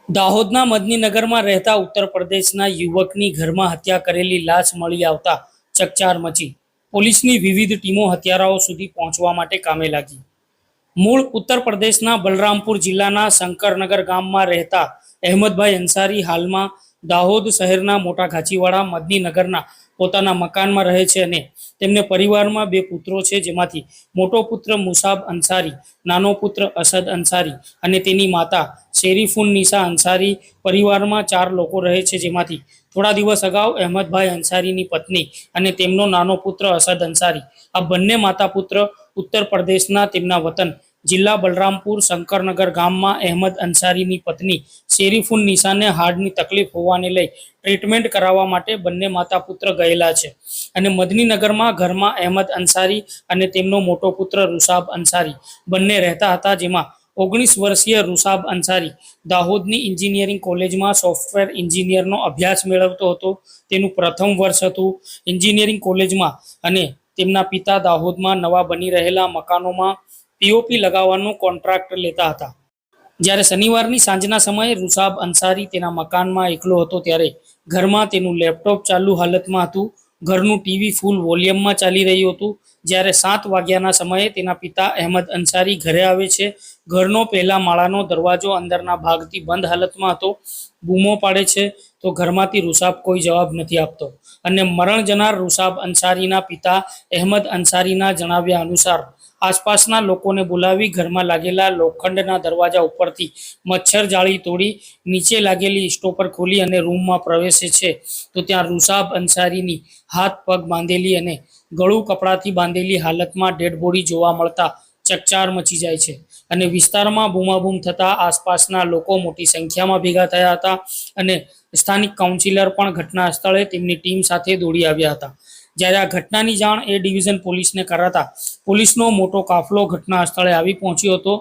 દાહોદના મદનીનગરમાં રહેતા ઉત્તર પ્રદેશના યુવકની ઘરમાં હત્યા કરેલી લાશ મળી આવતા ચકચાર મચી. પોલીસની વિવિધ ટીમો હત્યારાઓ સુધી પહોંચવા માટે કામે લાગી. મૂળ ઉત્તર પ્રદેશના બલરામપુર જિલ્લાના શંકરનગર ગામમાં રહેતા અહેમદભાઈ અંસારી હાલમાં દાહોદ શહેરના મોટા ઘાચીવાડા મદનીનગરના પોતાના મકાનમાં રહે છે અને તેમને પરિવારમાં બે પુત્રો છે, જેમાંથી મોટો પુત્ર મુસાબ અંસારી, નાનો પુત્ર અસદ અંસારી અને તેની માતા શેરીફુન નિસા અંસારી. પરિવારમાં 4 લોકો રહે છે, જેમાંથી થોડા દિવસ અગાઉ અહેમદભાઈ અંસારીની પત્ની અને તેમનો નાનો પુત્ર અસદ અંસારી, આ બંને માતા પુત્ર ઉત્તર પ્રદેશના તેમના વતન જિલ્લા બલરામપુર શંકરનગર ગામમાં અહેમદ અંસારીની પત્ની શેરીફુન નિસાને હાર્ટની તકલીફ હોવાને લઈ ટ્રીટમેન્ટ કરાવવા માટે બંને માતા પુત્ર ગયેલા છે અને મદનીનગરમાં ઘરમાં અહેમદ અંસારી અને તેમનો મોટો પુત્ર રૂસાબ અંસારી બંને રહેતા હતા, જેમાં 19 વર્ષીય રૂસાબ અંસારી દાહોદની એન્જિનિયરિંગ કોલેજમાં સોફ્ટવેર એન્જિનિયરનો અભ્યાસ મેળવતો હતો. તેનું પ્રથમ વર્ષ હતું એન્જિનિયરિંગ કોલેજમાં અને તેમના પિતા દાહોદમાં નવા બની રહેલા મકાનોમાં પીઓપી લગાવવાનો કોન્ટ્રાક્ટ લેતા હતા. જ્યારે શનિવારની સાંજના સમયે રૂસાબ અંસારી તેના મકાનમાં એકલો હતો ત્યારે ઘરમાં તેનું લેપટોપ ચાલુ હાલતમાં હતું. ઘરનું ટીવી ફૂલ વોલ્યુમમાં ચાલી રહ્યું હતું. જ્યારે 7 વાગ્યાના સમયે તેના પિતા અહેમદ અંસારી ઘરે આવે છે. ઘરનો પહેલા માળાનો દરવાજો અંદરના ભાગથી બંધ હાલતમાં હતો. બૂમો પાડે છે તો ઘરમાંથી રૂસાબ કોઈ જવાબ નથી આપતો અને મરણ જનાર રૂસાબ અંસારીના પિતા અહેમદ અંસારીના જણાવ્યા અનુસાર આસપાસના લોકોને બોલાવી ઘરમાં લાગેલા લોખંડના દરવાજા ઉપરથી મચ્છર જાળી તોડી નીચે લાગેલી સ્ટોપર ખોલી અને રૂમમાં પ્રવેશે છે તો ત્યાં રૂસાબ અંસારીની હાથ પગ બાંધેલી અને ગળું કપડાથી બાંધેલી હાલતમાં ડેડ બોડી જોવા મળતા ચકચાર મચી જાય છે અને વિસ્તારમાં બૂમાબૂમ થતા આસપાસના લોકો મોટી સંખ્યામાં ભેગા થયા હતા અને સ્થાનિક કાઉન્સિલર પણ ઘટના સ્થળે તેમની ટીમ સાથે દોડી આવ્યા હતા. જ્યારે આ ઘટનાની જાણ એ ડિવિઝન પોલીસને કરાતા પોલીસનો મોટો કાફલો ઘટના સ્થળે આવી પહોંચ્યો હતો.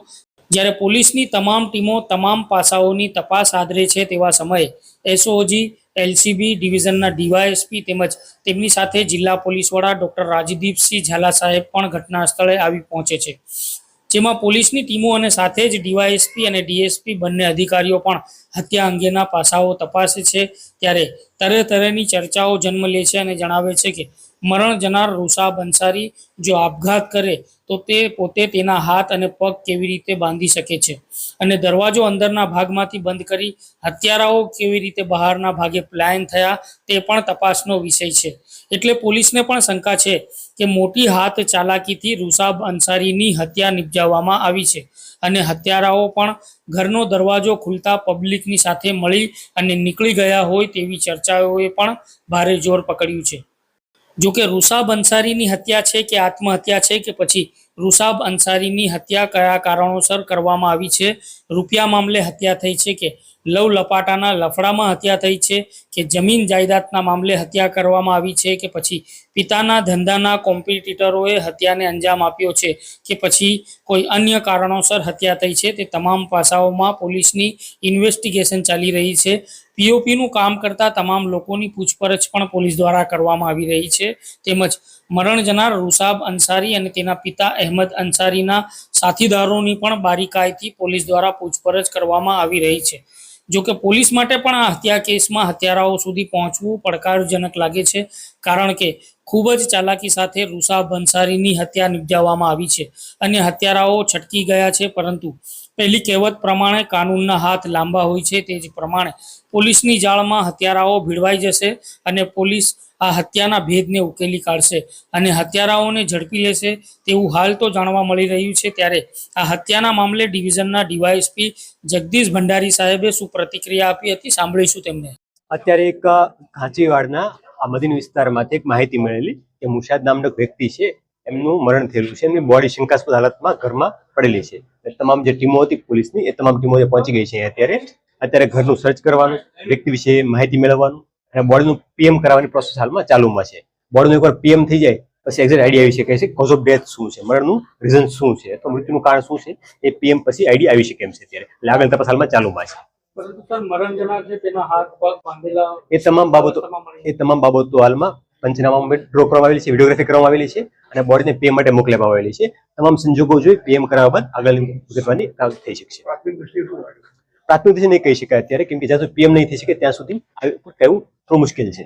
જ્યારે પોલીસની તમામ ટીમો તમામ પાસાઓની તપાસ આદરે છે તેવા સમયે એસઓજી, એલસીબી ડિવિઝનના ડીવાયએસપી તેમજ તેમની સાથે જિલ્લા પોલીસ વડા ડોક્ટર રાજદીપસિંહ ઝાલા સાહેબ પણ ઘટના સ્થળે આવી પહોંચે છે, જેમાં પોલીસની ટીમો અને સાથે જ ડીવાયએસપી અને ડીએસપી બંને અધિકારીઓ પણ હત્યા અંગેના પાસાઓ તપાસે છે. ત્યારે તરહની ચર્ચાઓ જન્મ લે છે અને જણાવે છે કે મરણ જનાર રૂસાબ અંસારી જો આપઘાત કરે તો તે પોતે તેના હાથ અને પગ કેવી રીતે બાંધી શકે છે અને દરવાજો અંદરના ભાગમાંથી બંધ કરી હત્યારાઓ કેવી રીતે બહારના ભાગે પ્લાન થયા તે પણ તપાસનો વિષય છે. એટલે પોલીસને પણ શંકા છે કે મોટી હાથ ચાલાકીથી રૂસાબ અંસારીની હત્યા નિપજાવવામાં આવી છે અને હત્યારાઓ પણ ઘરનો દરવાજો ખુલતા પબ્લિકની સાથે મળી અને નીકળી ગયા હોય તેવી ચર્ચાઓએ પણ ભારે જોર પકડ્યું છે. જોકે રૂસાબ અંસારીની હત્યા છે કે આત્મહત્યા છે કે પછી રૂસાબ અંસારીની હત્યા કયા કારણોસર કરવામાં આવી છે, રૂપિયા મામલે હત્યા થઈ છે કે લવ લપાટાના લફડામાં હત્યા થઈ છે કે જમીન જાયદાદના મામલે હત્યા કરવામાં આવી છે કે પછી પિતાના ધંધાના કોમ્પિટિટરોએ હત્યાને અંજામ આપ્યો છે કે પછી કોઈ અન્ય કારણોસર હત્યા થઈ છે, તે તમામ પાસાઓમાં પોલીસની ઇન્વેસ્ટિગેશન ચાલી રહી છે. પીઓપીનું કામ કરતા તમામ લોકોની પૂછપરછ પણ પોલીસ દ્વારા કરવામાં આવી રહી છે. તેમજ મરણ જનાર રૂસાબ અંસારી અને તેના પિતા અહેમદ અંસારીના સાથીદારોની પણ બારીકાઈથી પોલીસ દ્વારા પૂછપરછ કરવામાં આવી રહી છે. જોકે પોલીસ માટે પણ આ હત્યા કેસમાં હત્યારાઓ સુધી પહોંચવું પડકારજનક લાગે છે, કારણ કે ખૂબ જ ચાલાકી સાથે રૂસાબ અંસારીની હત્યા નિપજાવવામાં આવી છે અને હત્યારાઓ છટકી ગયા છે. પરંતુ પહેલી કહેવત પ્રમાણે કાનૂનના હાથ લાંબા હોય છે, તે જ પ્રમાણે પોલીસની જાળમાં હત્યારાઓ ભીડવાઈ જશે અને પોલીસ આ હત્યાના ભેદને ઉકેલી કાઢશે અને હત્યારાઓને ઝડપી લેશે તેવું હાલ તો જાણવા મળી રહ્યું છે. ત્યારે આ હત્યાના મામલે ડિવિઝનના ડીવાયએસપી જગદીશ ભંડારી સાહેબે શું પ્રતિક્રિયા આપી હતી, સાંભળીશું તેમને. અત્યારે એક ઘાંચીવાડના આ મદીન વિસ્તારમાંથી એક માહિતી મળેલી કે મુશાદ નામનો વ્યક્તિ છે, એમનું મરણ થયેલું છે. એમની બોડી શંકાસ્પદ હાલતમાં ઘરમાં પડેલી છે. તમામ જે ટીમો હતી પોલીસની એ તમામ ટીમો પહોંચી ગઈ છે. અત્યારે ઘરનું સર્ચ કરવાનું, વ્યક્તિ વિશે માહિતી મેળવવાનું અને બોડીનું પીએમ કરાવવાની પ્રોસેસ હાલમાં ચાલુમાં છે. બોડીનું એકવાર પીએમ થઈ જાય પછી એક્ઝેક્ટ આઈડિયા આવી શકે છે કોઝ ઓફ ડેથ શું છે, મરણનું રીઝન શું છે, તો મૃત્યુનું કારણ શું છે, એ પીએમ પછી આઈડિયા આવી શકે એમ છે. અત્યારે એટલે આગળ તપાસ હાલમાં ચાલુમાં છે. પરંતુ સર, મરણ જનાર છે તેના હાથ પગ બાંધેલા એ તમામ બાબતો હાલમાં પંચનામામાં ડ્રો કરવામાં આવેલી છે, વિડીયોગ્રાફી કરવામાં આવેલી છે અને બોડીને પીએમ માટે મોકલવામાં આવેલી છે. તમામ સંજોગો જોઈ પીએમ કરાવવા બાદ આગળની વિગતવાની થઈ શકશે. પ્રાથમિક નહીં કહી શકાય અત્યારે, કેમ કે જ્યાં સુધી પીએમ નહીં થઈ શકે ત્યાં સુધી કહેવું થોડું મુશ્કેલ છે.